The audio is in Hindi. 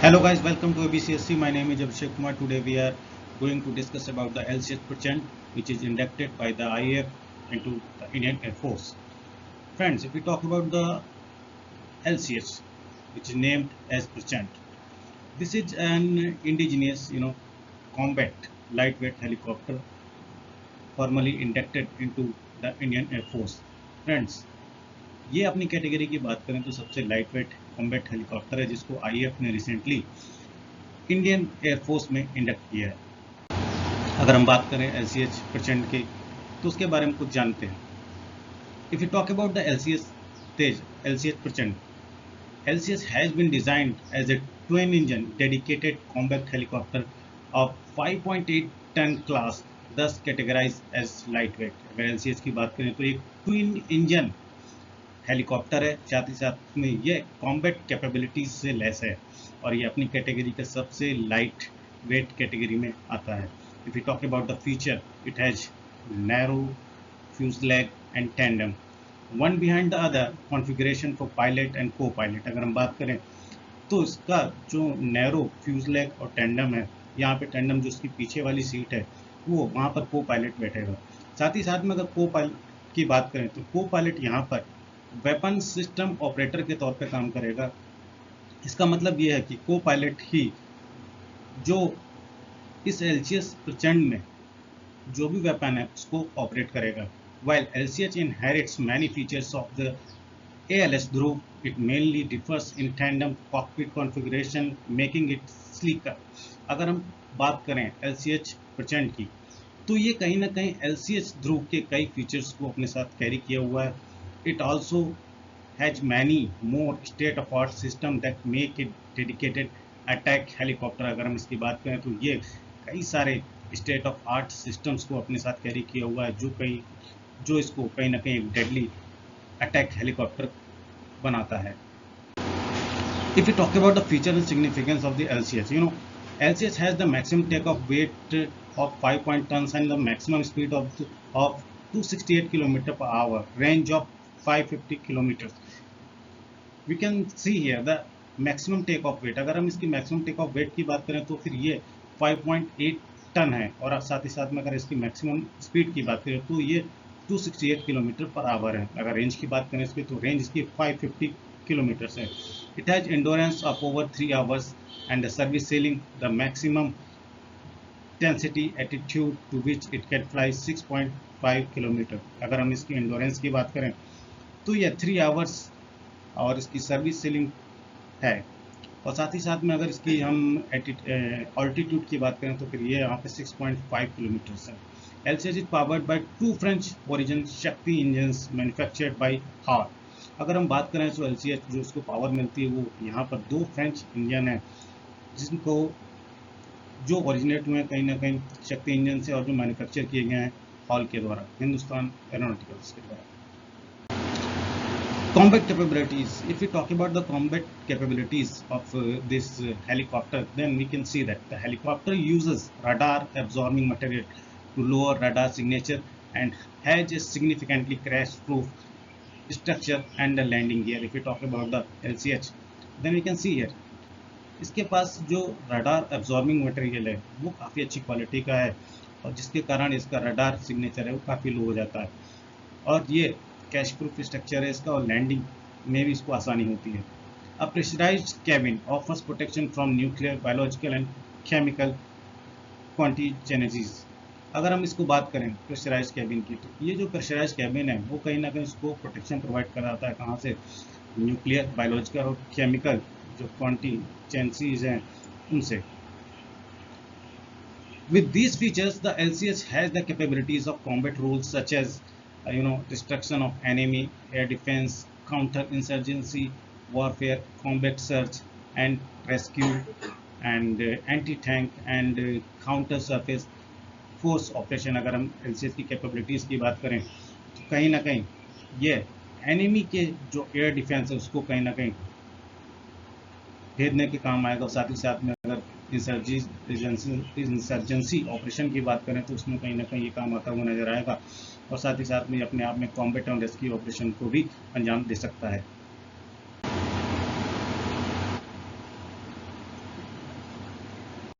Hello guys, welcome to ABCSC. My name is Abhishek Kumar. Today we are going to discuss about the LCS percent which is inducted by the IAF into the Indian Air Force. Friends, if we talk about the LCS which is named as percent, this is an indigenous combat lightweight helicopter formally inducted into the Indian Air Force. Friends, ये अपनी कैटेगरी की बात करें तो सबसे लाइटवेट कॉम्बैट हेलीकॉप्टर है जिसको आईएएफ ने रिसेंटली इंडियन एयरफोर्स में इंडक्ट किया है। अगर हम बात करें एलसीएच परसेंट की तो उसके बारे में कुछ जानते हैं। If you talk about the LCH percent, LCS has been designed as a twin engine dedicated combat helicopter of 5.8 ton class, thus categorized as lightweight। अगर LCS की बात करें तो एक ट्विन इंजन हेलीकॉप्टर है, साथ ही साथ में ये कॉम्बैट कैपेबिलिटीज से लेस है और ये अपनी कैटेगरी का सबसे लाइट वेट कैटेगरी में आता है। If you talk about the feature, it has narrow fuselage and tandem, one behind the other configuration for pilot and copilot. अगर हम बात करें तो इसका जो नैरो फ्यूजलैग और टैंडम है, यहाँ पे टैंडम जो इसकी पीछे वाली सीट है वो वहाँ पर को पायलट बैठेगा। साथ ही साथ में अगर को पायलट की बात करें तो को पायलट यहाँ पर वेपन सिस्टम ऑपरेटर के तौर पे काम करेगा। इसका मतलब ये है कि को पायलट ही जो इस LCS प्रचंड में जो भी वेपन है उसको ऑपरेट करेगा। While LCH inherits many features of the ALS Dhruv, it mainly differs in tandem cockpit configuration, making it sleeker। अगर हम बात करें LCH प्रचंड की तो ये कहीं ना कहीं LCH ध्रुव के कई फीचर्स को अपने साथ कैरी किया हुआ है। It also has many more state-of-art system that make it dedicated attack helicopter। अगर हम इसकी बात करें तो ये कई सारे स्टेट ऑफ आर्ट सिस्टम्स को अपने साथ कैरी किया हुआ है जो इसको कहीं ना कहीं एक डेडली अटैक हेलीकॉप्टर बनाता है। If we talk about the feature and significance of the LCS, LCS has the maximum takeoff weight of 5 tons and the maximum speed of 268 km per hour, range of 550 kilometers। We can see here the maximum takeoff weight। अगर हम इसकी maximum takeoff weight की बात करें तो फिर ये 5.8 टन है और साथ ही साथ में अगर इसकी maximum speed की बात करें तो ये 268 किलोमीटर पर आवर है। अगर रेंज की बात करें इसकी तो रेंज इसकी 550 किलोमीटर है। It has endurance of over 3 hours and the service ceiling the maximum density altitude to which it can fly 6.5 kilometre. अगर हम इसकी एंडोरेंस की बात करें तो ये 3 आवर्स और इसकी सर्विस सीलिंग है और साथ ही साथ में अगर इसकी हम ऑल्टीट्यूड की बात करें तो फिर ये यहाँ पे 6.5 किलोमीटर है। LCS is powered by 2 French origin शक्ति इंजन्स मैन्युफैक्चर्ड बाय हार। अगर हम बात करें तो LCS जो उसको पावर मिलती है वो यहाँ पर 2 फ्रेंच इंजन है जिनको जो ओरिजिनेट हुए कहीं ना कहीं शक्ति इंजन से और जो मैन्युफैक्चर किए गए हैं हॉल के द्वारा, हिंदुस्तान एरोनॉटिकल्स के द्वारा। Combat capabilities, if we talk about the combat capabilities of this helicopter, then we can see that the helicopter uses radar absorbing material to lower radar signature and has a significantly crash proof structure and a landing gear। If we talk about the LCH, then we can see here इसके पास जो रडार एब्जॉर्बिंग मटेरियल है वो काफ़ी अच्छी क्वालिटी का है और जिसके कारण इसका रडार सिग्नेचर है वो काफ़ी लो हो जाता है और ये कैश प्रूफ स्ट्रक्चर है इसका और लैंडिंग में भी इसको आसानी होती है। A pressurised cabin offers protection from nuclear, biological and chemical contingencies. अगर हम इसको बात करें प्रेशराइज्ड कैबिन की तो ये जो प्रेशराइज्ड कैबिन है वो कहीं ना कहीं इसको प्रोटेक्शन प्रोवाइड कराता है। कहाँ से? न्यूक्लियर, बायोलॉजिकल और केमिकल जो कॉन्टीजेनेसीज हैं उनसे। With these features, the LCS has the capabilities of combat roles such as destruction of enemy, air defense, counter-insurgency warfare, combat search and rescue, and anti-tank and counter surface force operation। अगर हम LCS की कैपेबिलिटीज़ की बात करें तो कहीं ना कहीं ये एनिमी के जो एयर डिफेंस है उसको कहीं ना कहीं भेदने के काम आएगा और साथ ही साथ में अगर इंसर्जेंसी ऑपरेशन की बात करें तो उसमें कहीं ना कहीं ये काम आता हुआ नजर आएगा और साथ ही साथ में अपने आप में कॉम्बैट और रेस्क्यू ऑपरेशन को भी अंजाम दे सकता है।